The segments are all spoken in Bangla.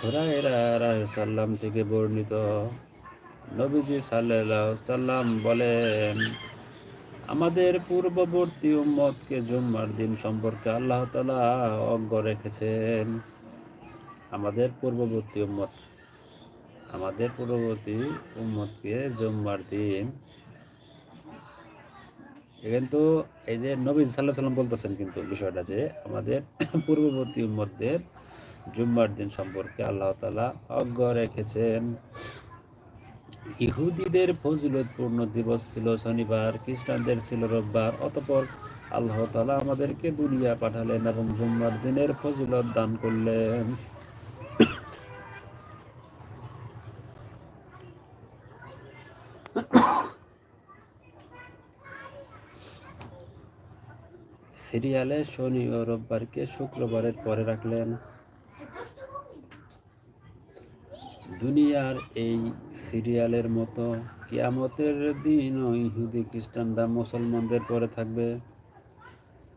হুরায়রা রাদিয়াল্লাহু থেকে বর্ণিত, নবীজি সাল্লাল্লাহু আলাইহি সাল্লাম বলেন, আমাদের পূর্ববর্তী উম্মতকে জুম্মার দিন সম্পর্কে আল্লাহ তাআলা অজ্ঞ রেখেছেন। আমাদের পূর্ববর্তী উম্মত আমাদের পূর্ববর্তী উম্মতকে জুম্মার দিন, কিন্তু এই যে নবী সাল্লাল্লাহু আলাইহি সাল্লাম বলতেছেন কিন্তু বিষয়টা যে আমাদের পূর্ববর্তী উম্মতদের জুম্মার দিন সম্পর্কে আল্লাহ তাআলা অজ্ঞ রেখেছেন। ইহুদিদের ফজিলতপূর্ণ দিবস ছিল শনিবার, খ্রিস্টানদের ছিল রোববার। অতঃপর আল্লাহ তাআলা আমাদেরকে দুনিয়া পাঠালেন এবং জুম্মার দিনের ফজিলত দান করলেন। সিরিয়ালে শনি ও রোববারকে শুক্রবারের পরে রাখলেন। দুনিয়ার এই সিরিয়ালের মতো কিয়ামতের দিনও ইহুদি খ্রিস্টানরা মুসলমানদের পরে থাকবে।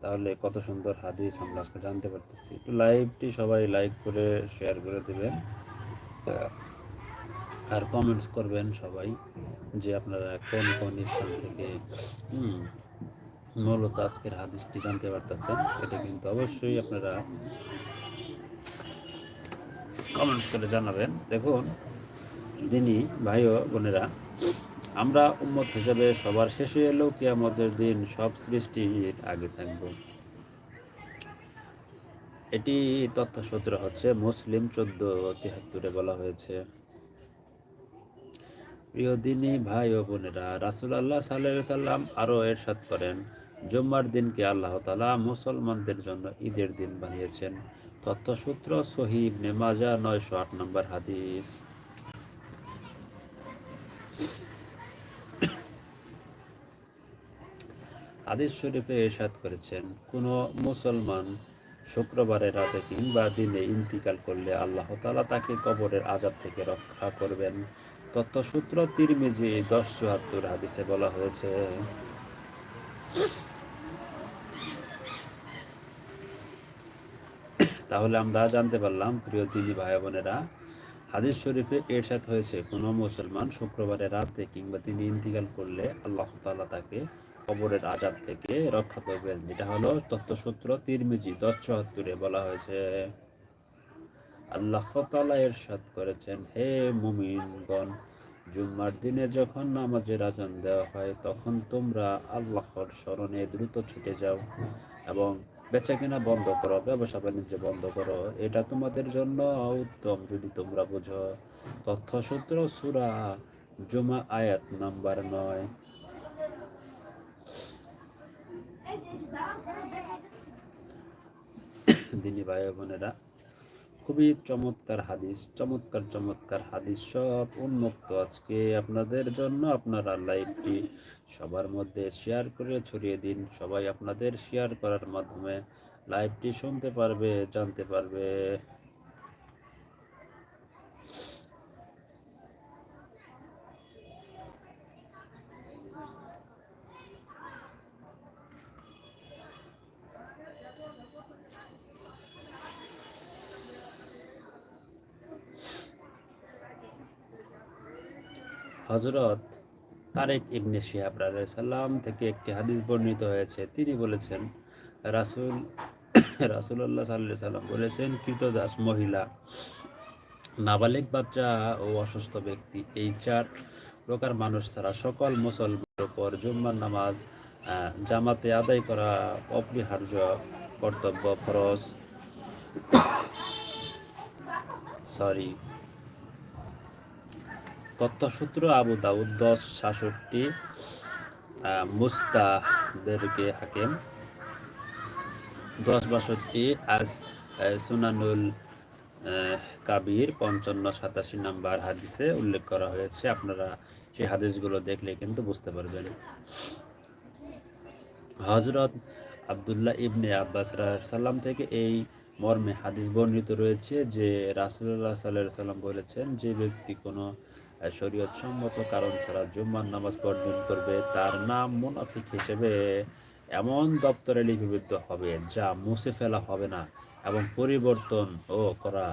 তাহলে কত সুন্দর হাদিস আমরা আজকে জানতে পারতেছি। একটু লাইভটি সবাই লাইক করে শেয়ার করে দিবেন আর কমেন্টস করবেন সবাই যে আপনারা কোন কোন স্থান থেকে মূলত আজকের হাদিসটি জানতে পারতেছেন। এটা কিন্তু অবশ্যই আপনারা কমেন্টস করে জানাবেন। দেখুন দিনী ভাই ও বোনেরা, আমরা উম্মত হিসেবে সবার শেষে এলেও কিয়ামতের দিন সব সৃষ্টির আগে থাকব। এটি তথ্যসূত্র হচ্ছে মুসলিম 1473 বলা হয়েছে। প্রিয় দিনী ভাই ও বোনেরা, রাসূলুল্লাহ সাল্লাল্লাহু আলাইহি সাল্লাম আরও ইরশাদ করেন, জুম্মার দিনকে আল্লাহ তাআলা মুসলমানদের জন্য ঈদের দিন বানিয়েছেন। তথ্যসূত্র সহিহ ইবনে মাজাহ 908 নম্বর হাদিস। হাদিস শরীফে ইরশাদ করেছেন, কোনো মুসলমান শুক্রবারের রাতে কিংবা দিনে ইন্তিকাল করলে আল্লাহ তাআলা তাকে কবরের আযাব থেকে রক্ষা করবেন। তথ্যসূত্র তিরমিজি 1074 হাদিসে বলা হয়েছে। তাহলে আমরা জানতে পারলাম প্রিয় দিনী ভাই বোনেরা, হাদিস শরীফে ইরশাদ হয়েছে কোনো মুসলমান শুক্রবারের রাতে কিংবা দিনে ইন্তিকাল করলে আল্লাহ তাআলা তাকে কবরের আযাব থেকে রক্ষা করবেন। এটা হলো তথ্যসূত্র তিরমিজি 1074 বলা হয়েছে। আল্লাহ তাআলা ইরশাদ করেছেন, হে মুমিনগণ, জুম্মার দিনে যখন নামাজের আযান দেওয়া হয় তখন তোমরা আল্লাহর স্মরণে দ্রুত ছুটে যাও এবং বেচাকেনা বন্ধ করো, ব্যবসা বাণিজ্য বন্ধ করো। এটা তোমাদের জন্য উত্তম যদি তোমরা বুঝো। তথ্যসূত্র সূরা জুমা আয়াত নাম্বার 9। দিনী ভাই বোনেরা, খুবই চমৎকার হাদিস, চমৎকার চমৎকার হাদিস সব উন্মুক্ত আজকে আপনাদের জন্য। আপনারা লাইভটি সবার মধ্যে শেয়ার করে ছড়িয়ে দিন। সবাই আপনাদের শেয়ার করার মাধ্যমে লাইভটি শুনতে পারবে, জানতে পারবে। হযরত তারেক ইবনে শিহাব রাদিয়াল্লাহু সাল্লাম থেকে একটি হাদিস বর্ণিত হয়েছে। তিনি বলেছেন, রাসূলুল্লাহ সাল্লাল্লাহু আলাইহি সাল্লাম বলেছেন, কৃতদাস মহিলা, নাবালিগ বাচ্চা ও অসুস্থ ব্যক্তি, এই 4 প্রকার মানুষ ছাড়া সকল মুসলমানের উপর জুম্মার নামাজ জামাতে আদায় করা অপরিহার্য কর্তব্য, ফরজ। তথ্যসূত্র আবু দাউদ 1066, মুস্তাদরেকে হাকিম 1062, সুনানুল কাবির 5587 নাম্বার হাদিসে উল্লেখ করা হয়েছে। আপনারা সেই হাদিসগুলো দেখলে কিন্তু বুঝতে পারবেন। হযরত আব্দুল্লাহ ইবনে আব্বাস রাদিয়াল্লাহু সাল্লাম থেকে এই মর্মে হাদিস বর্ণিত রয়েছে যে রাসূলুল্লাহ সাল্লাল্লাহু আলাইহি সাল্লাম বলেছেন, যে ব্যক্তি কোনো শরীয়ত সম্মত কারণ ছাড়া জুম্মার নামাজ বর্জন করবে তার নাম মুনাফিক হিসেবে এমন দপ্তরে লিপিবদ্ধ হবে যা মুছে ফেলা হবে না এবং পরিবর্তন ও করা